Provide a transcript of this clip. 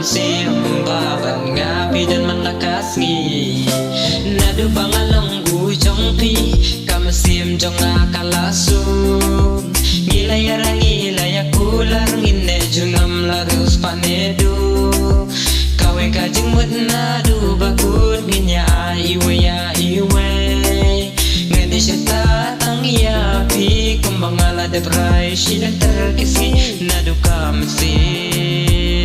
Mynsiem baban nga pidan malakas ngi Naduh bangalong ujong pi Mynsiem jong akalasum Ngilayara ngilaya kular ngine jungam larus panedu Kawe kajing mut Naduh bakut nginya iwe Ngedi syata tangia pi Kumbang ala debrai shidak terkisi Naduh Mynsiem